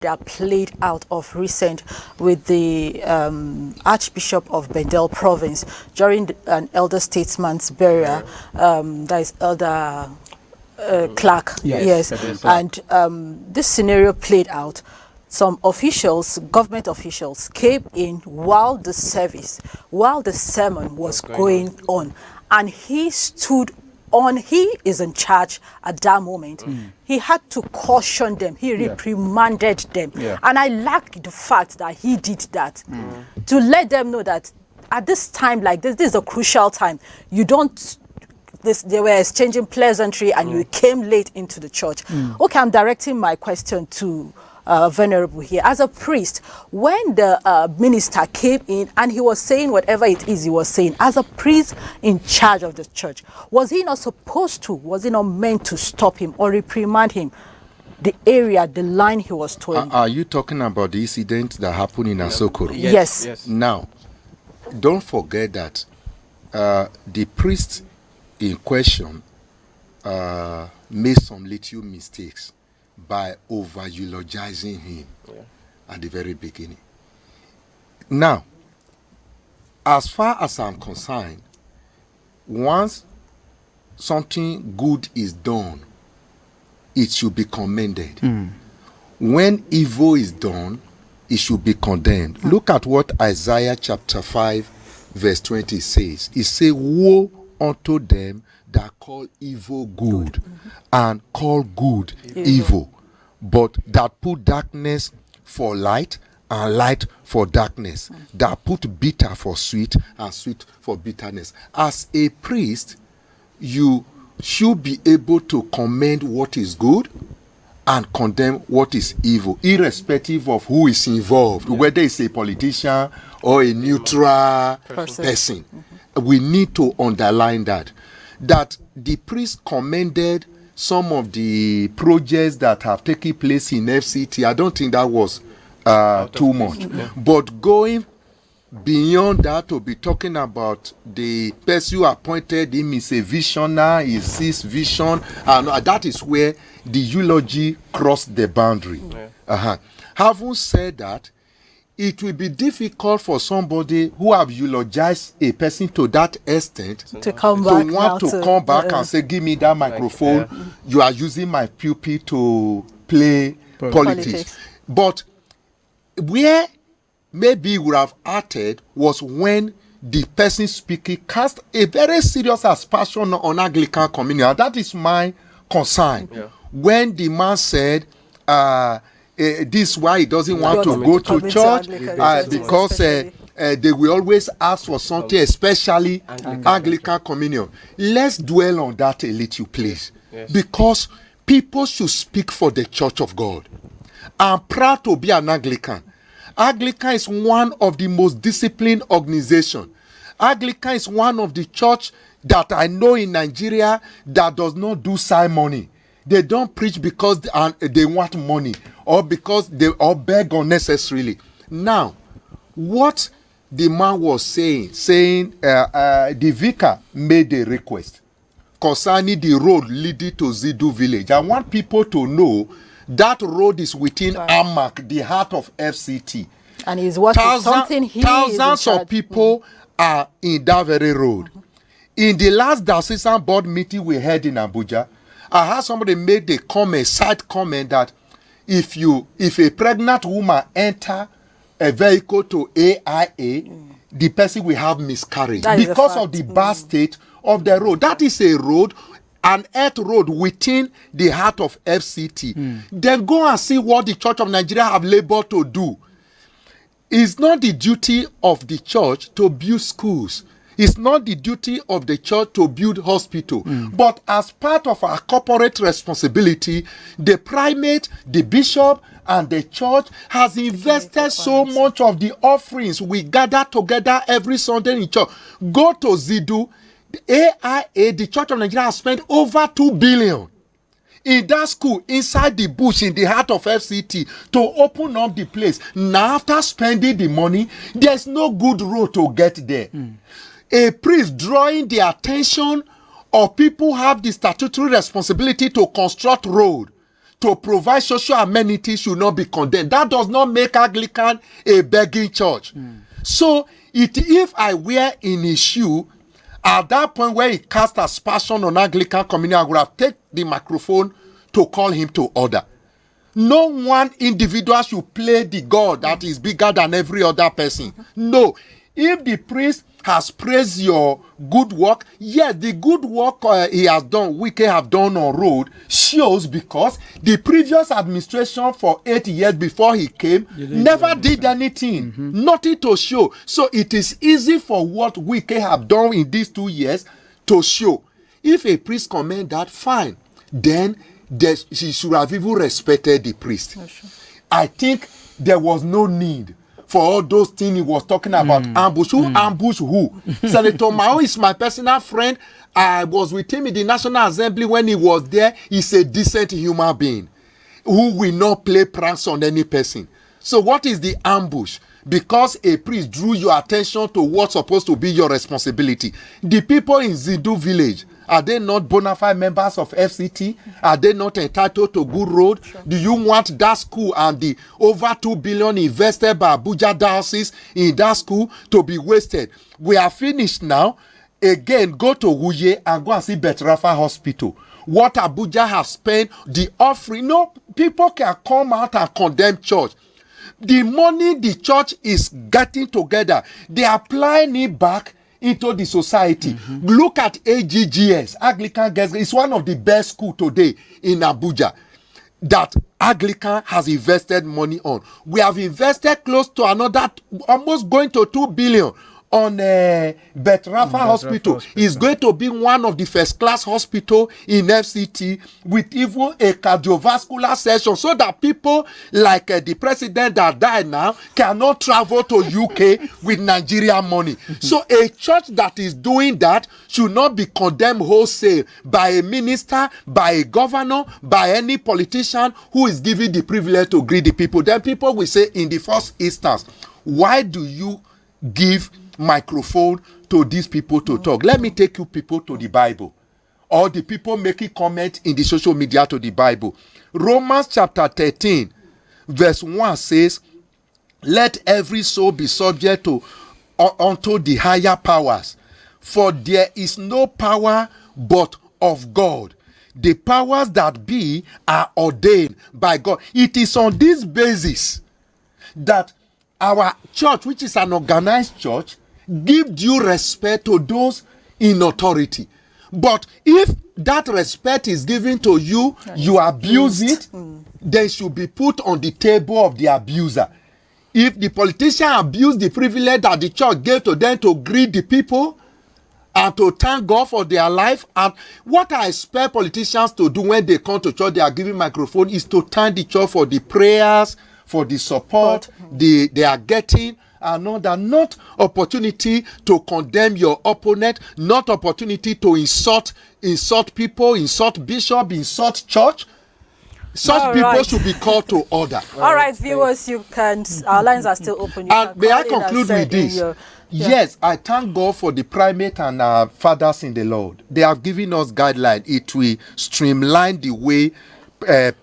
that played out of recent with the Archbishop of Bendel Province during an elder statesman's burial. That is Elder Clark. Yes. And this scenario played out. Some officials, government officials, came in while the sermon was going on, and he stood on. He is in charge at that moment. He had to caution them. He reprimanded them. And I like the fact that he did that to let them know that at this time like this is a crucial time. You don't. They were exchanging pleasantry, and you came late into the church. Okay, I'm directing my question to Venerable here. As a priest, when the minister came in and he was saying whatever it is he was saying, as a priest in charge of the church, was he not meant to stop him or reprimand him? The line he was towing. Are you talking about the incident that happened in Asokoro? Yes. Now, don't forget that the priest in question made some little mistakes by over-eulogizing him at the very beginning. Now, as far as I'm concerned, once something good is done, it should be commended. When evil is done, it should be condemned. Look at what Isaiah chapter 5 verse 20 says. It says, woe unto them that call evil good and call good evil, but that put darkness for light and light for darkness, that put bitter for sweet and sweet for bitterness. As a priest, you should be able to commend what is good and condemn what is evil, irrespective of who is involved, whether it's a politician or a neutral person. We need to underline that the priest commended some of the projects that have taken place in FCT. I don't think that was too much. But going beyond that to be talking about the person who appointed him is a visionary, he sees vision, and that is where the eulogy crossed the boundary. Having said that, it will be difficult for somebody who have eulogized a person to that extent to come back and say, give me that microphone. You are using my pulpit to play politics. But where maybe would have acted was when the person speaking cast a very serious aspersion on Anglican communion. And that is my concern. When the man said, this is why he doesn't want to go to church, because they will always ask for something, especially Anglican communion. Let's dwell on that a little, please. Because people should speak for the Church of God. I'm proud to be an Anglican. Anglican is one of the most disciplined organizations. Anglican is one of the church that I know in Nigeria that does not do ceremony. They don't preach because they want money or because they beg unnecessarily. Now, what the man was saying the vicar made a request concerning the road leading to Zidu village. I want people to know that road is within Amak, the heart of FCT. And he's watching something here. Thousands of people are in that very road. In the last diocesan board meeting we had in Abuja, I heard somebody make the side comment that if a pregnant woman enter a vehicle to AIA, the person will have miscarriage because of the bad state of the road. That is a road, an earth road within the heart of FCT. Then go and see what the Church of Nigeria have labored to do. It's not the duty of the church to build schools. It's not the duty of the church to build hospital. But as part of our corporate responsibility, the primate, the bishop, and the church has invested so much of the offerings. We gather together every Sunday in church. Go to Zidu. The AIA, the Church of Nigeria, has spent over 2 billion in that school, inside the bush, in the heart of FCT, to open up the place. Now, after spending the money, there's no good road to get there. A priest drawing the attention of people who have the statutory responsibility to construct road, to provide social amenities should not be condemned. That does not make Anglican a begging church. So if I were in his shoe, at that point where he cast aspersion on Anglican community, I would have taken the microphone to call him to order. No one individual should play the God that is bigger than every other person. No. If the priest has praised your good work, yes, the good work he has done, Wike have done on road, shows because the previous administration for 8 years before he came never did anything. Nothing to show. So it is easy for what Wike have done in these 2 years to show. If a priest comment that, fine. Then she should have even respected the priest. Sure. I think there was no need for all those things he was talking about. Ambush. Who ambush who? Senator Mao is my personal friend. I was with him in the National Assembly when he was there. He's a decent human being who will not play pranks on any person. So what is the ambush? Because a priest drew your attention to what's supposed to be your responsibility. The people in Zidu village, are they not bona fide members of FCT? Are they not entitled to good road? Sure. Do you want that school and the over 2 billion invested by Abuja diocese in that school to be wasted? We are finished now. Again, go to Uye and go and see Betrafa Hospital. What Abuja has spent, the offering. No, people can come out and condemn church. The money the church is getting together, they are applying it back into the society. Look at AGGS, Anglican Girls. It's one of the best schools today in Abuja that Anglican has invested money on. We have invested close to another, almost going to 2 billion on Betrafa Hospital. Is going to be one of the first-class hospital in FCT with even a cardiovascular section so that people like the president that died now cannot travel to UK with Nigerian money. So a church that is doing that should not be condemned wholesale by a minister, by a governor, by any politician who is given the privilege to greet the people. Then people will say in the first instance, why do you give microphone to these people to talk? Let me take you people to the Bible, or the people making comments in the social media to the Bible. Romans chapter 13 verse 1 says, let every soul be subject to unto the higher powers, for there is no power but of God. The powers that be are ordained by God. It is on this basis that our church, which is an organized church, give due respect to those in authority. But if that respect is given to you, you abuse it, they should be put on the table of the abuser. If the politician abuse the privilege that the church gave to them to greet the people and to thank God for their life, and what I expect politicians to do when they come to church, they are giving microphone, is to thank the church for the prayers, for the support they are getting, and all that. Not opportunity to condemn your opponent, not opportunity to insult people, insult bishop, insult church. Such people should be called to order. All right, viewers, you can, our lines are still open. You and may I conclude with this? Yes, I thank God for the primate and our fathers in the Lord. They have given us guidelines. It will streamline the way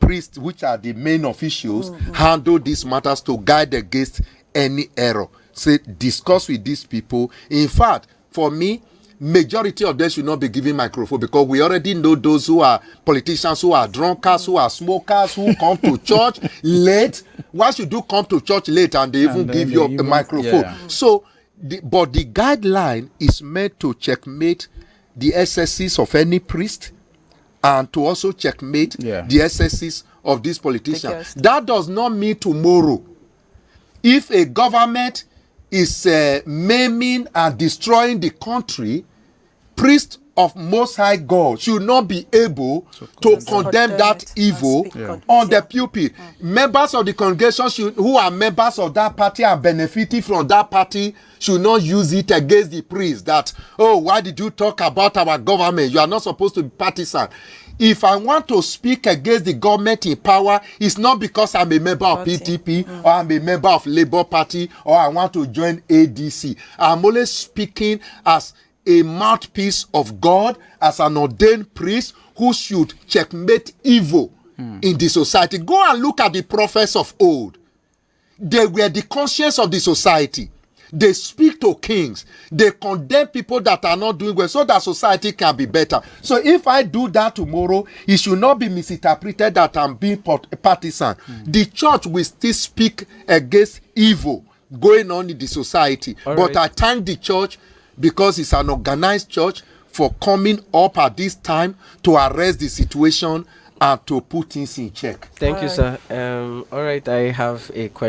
priests, which are the main officials, handle these matters to guide against any error. Say, discuss with these people. In fact, for me, majority of them should not be given microphone, because we already know those who are politicians, who are drunkards, who are smokers, who come to church late. Why should you come to church late and they even give you a microphone? Yeah. So, but the guideline is meant to checkmate the excesses of any priest, and to also checkmate the excesses of these politicians. That does not mean tomorrow, if a government is maiming and destroying the country, priests of Most High God should not be able to condemn that evil on the pulpit. Members of the congregation who are members of that party and benefiting from that party should not use it against the priest that, oh, why did you talk about our government? You are not supposed to be partisan. If I want to speak against the government in power, it's not because I'm a member of PTP or I'm a member of Labour Party or I want to join ADC. I'm only speaking as a mouthpiece of God, as an ordained priest who should checkmate evil in the society. Go and look at the prophets of old. They were the conscience of the society. They speak to kings. They condemn people that are not doing well so that society can be better. So if I do that tomorrow, it should not be misinterpreted that I'm being partisan. The church will still speak against evil going on in the society. But I thank the church because it's an organized church for coming up at this time to arrest the situation and to put things in check. Thank you, sir. All right, I have a question.